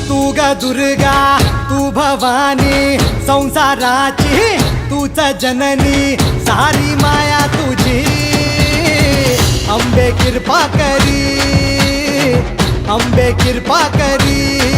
तू ग दुर्गा तू भवानी संसाराची तूच जननी सारी माया तुझी अंबे कृपा करी अंबे कृपा करी